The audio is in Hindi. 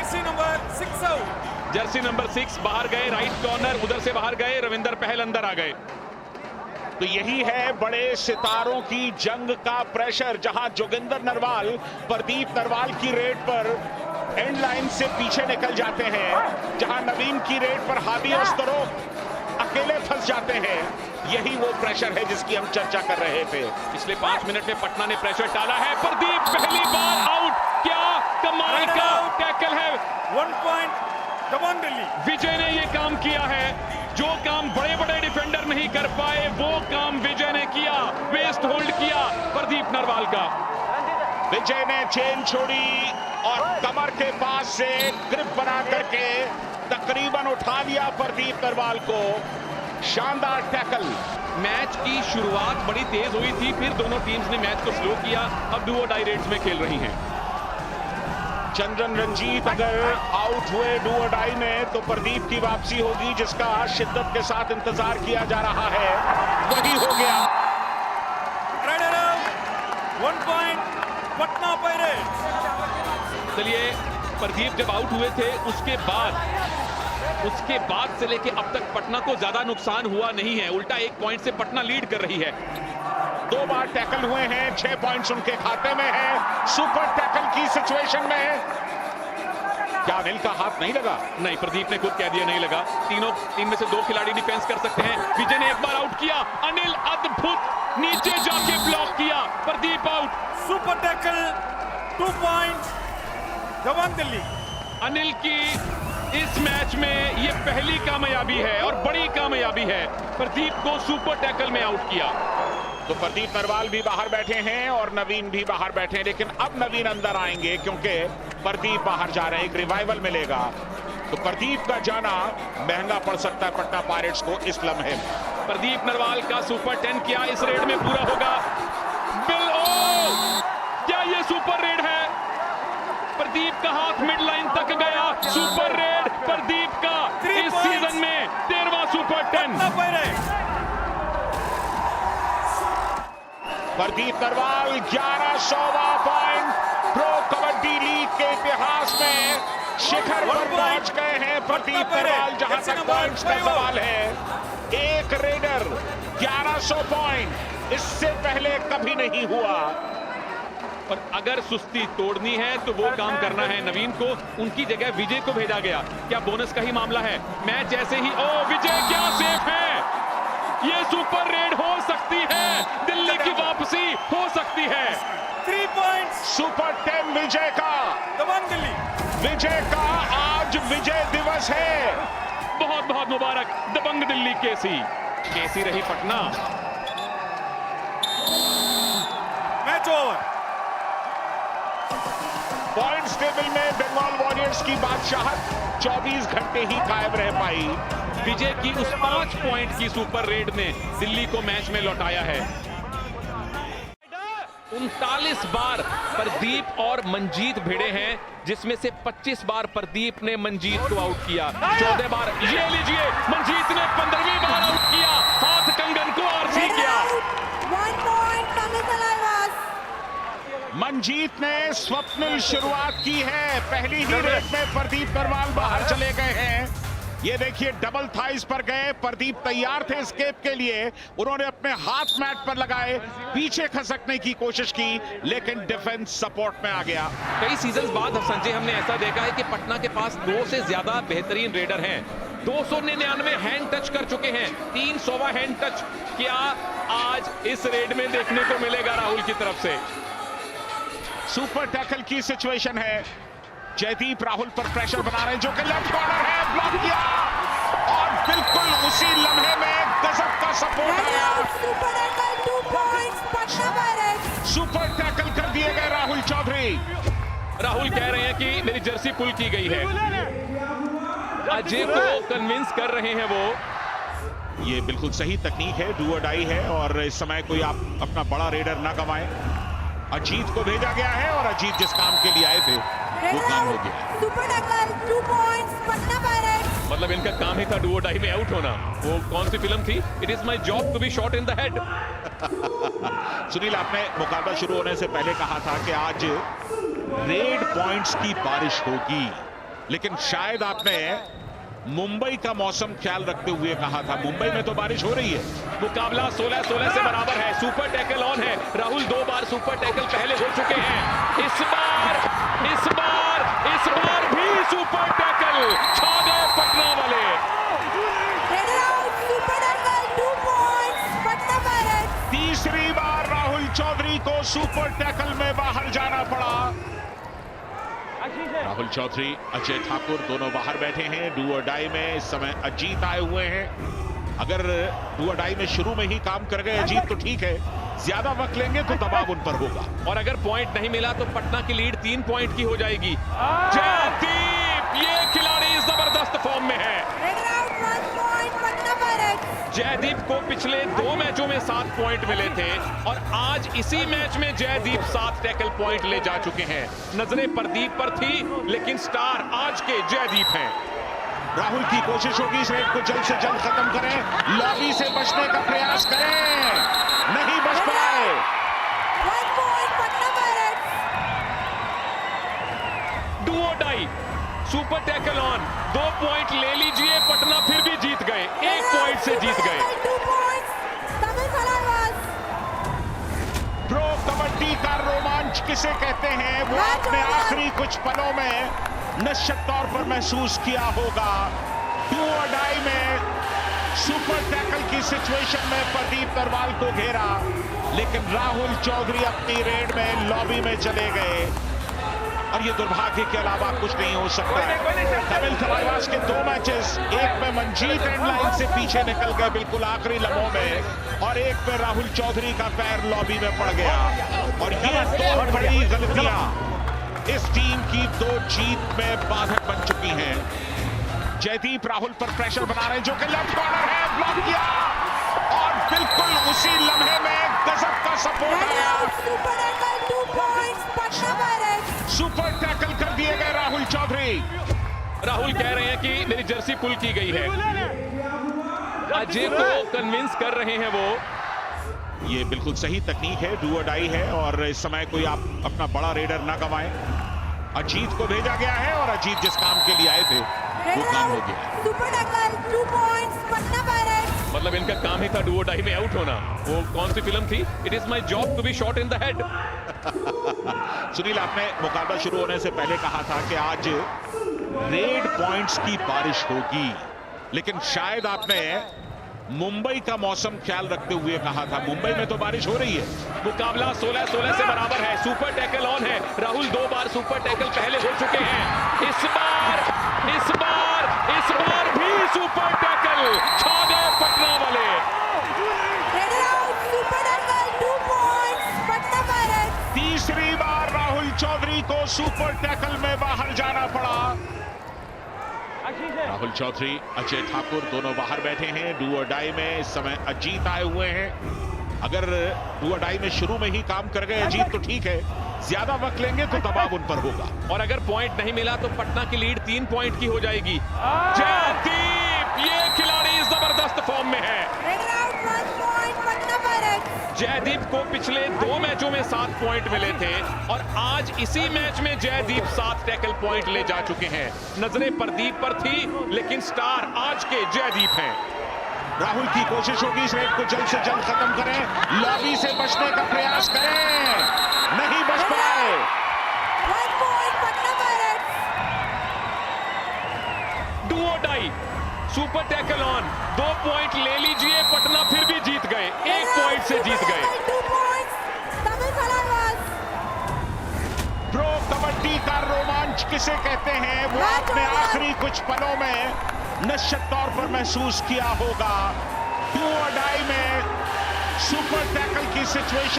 Jersey number 6 out. Jersey number 6 बाहर गए, राइट कॉर्नर उधर से बाहर गए, रविंदर पहल अंदर आ गए। तो यही है बड़े सितारों की जंग का प्रेशर, जहां जोगिंदर नरवाल प्रदीप नरवाल की रेड पर एंड लाइन से पीछे निकल जाते हैं, जहां नवीन की रेड पर हादी और स्तरोक अकेले फंस जाते हैं। यही वो प्रेशर है जिसकी हम चर्चा कर रहे थे। पिछले 5 मिनट में पटना ने प्रेशर डाला है। प्रदीप पहली बार आउट, क्या कमाल का टैकल है। 1 पॉइंट दबंग दिल्ली। विजय ने ये काम किया है, जो काम बड़े बड़े डिफेंडर नहीं कर पाए वो काम विजय ने किया। वेस्ट होल्ड किया प्रदीप नरवाल का। विजय ने चेन छोड़ी और कमर के पास से ग्रिप बना करके तकरीबन उठा लिया प्रदीप नरवाल को। शानदार टैकल। मैच की शुरुआत बड़ी तेज हुई थी, फिर दोनों टीम्स ने मैच को स्लो किया। अब डू और डाई रेट्स में खेल रही हैं। चंद्रन रंजीत अगर आउट हुए डू और डाई में तो प्रदीप की वापसी होगी, जिसका शिद्दत के साथ इंतजार किया जा रहा है। वही हो गया। 1 पॉइंट पटना पायरेट्स। चलिए, प्रदीप जब आउट हुए थे उसके बाद से लेके अब तक पटना को ज्यादा नुकसान हुआ नहीं है, उल्टा 1 पॉइंट से पटना लीड कर रही है। 2 बार टैकल हुए हैं, 6 पॉइंट्स उनके खाते में है। सुपर टैकल की सिचुएशन में क्या अनिल का हाथ नहीं लगा? नहीं, प्रदीप ने खुद कह दिया नहीं लगा। तीन में से 2 खिलाड़ी डिफेंस कर सकते हैं। विजय ने एक बार आउट किया, अनिल अद्भुत नीचे जाके ब्लॉक किया, Pradeep out. Super tackle 2 point Dabang Delhi. Anil की इस मैच में ये पहली कामयाबी है और बड़ी कामयाबी है। प्रदीप को सुपर टैकल में आउट किया। तो प्रदीप नरवाल भी बाहर बैठे हैं और नवीन भी बाहर बैठे हैं, लेकिन अब नवीन अंदर आएंगे क्योंकि प्रदीप बाहर जा रहे हैं। एक रिवाइवल मिलेगा तो प्रदीप का जाना महंगा पड़ सकता है पटना पायरेट्स को इस लम्हे में। प्रदीप नरवाल का सुपर 10 क्या इस रेड में पूरा होगा? क्या ये सुपर रेड है? प्रदीप का हाथ मिड लाइन तक गया। सुपर रेड प्रदीप का इस सीजन में 13वां सुपर 10। प्रदीप नरवाल 1100वां पॉइंट प्रो कबड्डी लीग के इतिहास में शिखर पर पहुंच गए हैं प्रदीप नरवाल। जहां तक पॉइंट्स का सवाल है, एक रेडर 1100 पॉइंट, इससे पहले कभी नहीं हुआ। और अगर सुस्ती तोड़नी है तो वो काम करना है नवीन को, उनकी जगह विजय को भेजा गया। क्या बोनस का ही मामला है? मैच ऐसे ही विजय क्या सेफ है? ये सुपर रेड हो सकती है, दिल्ली की वापसी हो सकती है। 3 पॉइंट सुपर 10 विजय का, दबंग दिल्ली। विजय का आज विजय दिवस है। बहुत बहुत मुबारक दबंग दिल्ली केसी रही Patna. Match over. Points table में बंगाल वॉरियर्स की बादशाहत 24 घंटे ही कायम रह पाई। विजय की उस 5 पॉइंट की सुपर रेड ने दिल्ली को मैच में लौटाया है। 39 बार प्रदीप और मंजीत भिड़े हैं, जिसमें से 25 बार प्रदीप ने मंजीत को आउट किया। 14 बार ये लीजिए, मंजीत ने 15वीं बार आउट किया, हाथ कंगन को आरसी किया। 1 पॉइंट मंजीत ने स्वप्निल शुरुआत की है। पहली ही रेड में प्रदीप नरवाल बाहर चले गए हैं। ये देखिए, डबल थाइस पर गए। प्रदीप तैयार थे एस्केप के लिए, उन्होंने अपने हाथ मैट पर लगाए, पीछे खसकने की कोशिश की, लेकिन डिफेंस सपोर्ट में आ गया। कई सीजन बाद संजय हमने ऐसा देखा है कि पटना के पास 2 से ज्यादा बेहतरीन रेडर हैं। 299 हैंड टच कर चुके हैं, 300वां हैंड टच क्या आज इस रेड में देखने को मिलेगा राहुल की तरफ से? सुपर टैकल की सिचुएशन है। जयदीप राहुल पर प्रेशर बना रहे हैं, जो कि लेफ्ट कॉर्नर है, ब्लॉक किया और बिल्कुल उसी लम्हे में गजब का सपोर्ट आया। सुपर टैकल कर दिए गए राहुल चौधरी। राहुल कह रहे हैं कि मेरी जर्सी पुल की गई है। अजय को कन्विंस कर रहे हैं वो। ये बिल्कुल सही तकनीक है, डू और डाई है, और इस समय कोई आप अपना बड़ा रेडर ना गवाएं। अजीत को भेजा गया है और अजीत जिस काम के लिए आए थे वो काम हो गया। Super tackle 2 points Patna pirates. मतलब इनका काम ही था डू और डाई में आउट होना। वो कौन सी फिल्म थी? It is my job to be shot in the head. Sunil, आपने मुकाबला शुरू होने से पहले कहा था कि आज रेड पॉइंट्स की बारिश होगी। लेकिन शायद आपने मुंबई का मौसम ख्याल रखते हुए कहा था। मुंबई में तो बारिश हो रही है। मुकाबला 16-16 से बराबर है। सुपर टैकल ऑन है। राहुल 2 बार सुपर टैकल पहले हो चुके हैं। इस बार भी सुपर टैकल। छा गए पटना वाले। Red out, super tackle, 2 points, Patna Pirates. तीसरी बार राहुल चौधरी को सुपर टैकल में बाहर जाना पड़ा। राहुल चौधरी, अजय ठाकुर दोनों बाहर बैठे हैं। डू और डाई में इस समय अजीत आए हुए हैं। अगर डू और डाई में शुरू में ही काम कर गए अजीत तो ठीक है, ज्यादा वक्त लेंगे तो दबाव उन पर होगा। और अगर पॉइंट नहीं मिला तो पटना की लीड 3 पॉइंट की हो जाएगी। जयदीप, ये खिलाड़ी जबरदस्त फॉर्म में है। Red out, 1 point, Patna Pirates. Jaideep को पिछले 2 मैचों में 7 पॉइंट मिले थे और आज इसी मैच में जयदीप 7 टैकल पॉइंट ले जा चुके हैं। नजरें प्रदीप पर थी, लेकिन स्टार आज के जयदीप हैं। राहुल की कोशिश होगी इस रेड को जल्द से जल्द खत्म करें, लॉबी से बचने का प्रयास करें, नहीं बच पाए। 1 point, Patna Pirates. डू और die, super tackle on. 2 point ले लीजिए, पटना फिर भी जीत गए। 1 पॉइंट से जीत गए। 2 points, Tamil Kalawas. Pro kabaddi का रोमांच किसे कहते हैं, वो आपने आखिरी कुछ पलों में निश्चित तौर पर महसूस किया होगा। डू और डाई में सुपर टैकल की सिचुएशन में प्रदीप नरवाल को घेरा, लेकिन राहुल चौधरी अपनी रेड में लॉबी में चले गए और ये दुर्भाग्य के अलावा कुछ नहीं हो सकता है। तमिल थलाइवास के 2 मैचेस, एक में मंजीत एंड लाइन से पीछे निकल गए बिल्कुल आखिरी लम्हों में, और एक में राहुल चौधरी का पैर लॉबी में पड़ गया। और ये 2 बड़ी गलतियां इस टीम की 2 जीत में बाधक बन चुकी हैं। जयदीप राहुल पर प्रेशर बना रहे हैं, जो कि लेफ्ट कॉर्नर है, ब्लॉक किया और बिल्कुल उसी लम्हे में गजब का सपोर्ट Red आया। out, super tackle, 2 points, Patna Pirates. Super tackle कर दिए गए राहुल चौधरी। राहुल कह रहे हैं कि मेरी जर्सी पुल की गई है। अजय को कन्विंस कर रहे हैं वो। ये बिल्कुल सही तकनीक है, डू और डाई है, और इस समय कोई आप अपना बड़ा रेडर ना गवाएं। अजीत को भेजा गया है और अजीत जिस काम के लिए आए थे वो Red काम हो out, गया। super tackle, 2 points, Patna Pirates. मतलब इनका काम ही था डू और डाई में आउट होना। वो कौन सी फिल्म थी? It is my job to be shot in the head. Sunil, आपने मुकाबला शुरू होने से पहले कहा था कि आज रेड पॉइंट्स की बारिश होगी, लेकिन शायद आपने मुंबई का मौसम ख्याल रखते हुए कहा था। मुंबई में तो बारिश हो रही है। मुकाबला 16-16 से बराबर है। सुपर टैकल ऑन है। राहुल 2 बार सुपर टैकल पहले हो चुके हैं। इस बार भी सुपर टैकल। छा गए पटना वाले। Red out, super tackle, 2 points, Patna Pirates. तीसरी बार राहुल चौधरी को सुपर टैकल में बाहर जाना पड़ा। राहुल चौधरी, अजय ठाकुर दोनों बाहर बैठे हैं। डू और डाई में इस समय अजीत आए हुए हैं। अगर डू और डाई में शुरू में ही काम कर गए अजीत तो ठीक है, ज्यादा वक्त लेंगे तो दबाव उन पर होगा। और अगर पॉइंट नहीं मिला तो पटना की लीड 3 पॉइंट की हो जाएगी। जयदीप, ये खिलाड़ी जबरदस्त फॉर्म में है। Red out, 1 point, Patna Pirates. Jaideep को पिछले 2 मैचों में 7 पॉइंट मिले थे और आज इसी मैच में जयदीप 7 टैकल पॉइंट ले जा चुके हैं। नजरें प्रदीप पर थी, लेकिन स्टार आज के जयदीप हैं। राहुल की कोशिश होगी इस रेड को जल्द से जल्द खत्म करें, लॉबी से बचने का प्रयास करें, नहीं बच पाए। 1 point, Patna Pirates. डू और die, super tackle on. 2 point ले लीजिए, पटना फिर भी जीत गए। 1 पॉइंट से जीत गए। 2 points, Tamil Kalawas. Pro kabaddi का रोमांच किसे कहते हैं, वो आपने आखिरी कुछ पलों में निश्चित तौर पर महसूस किया होगा। डू और डाई में सुपर टैकल की सिचुएशन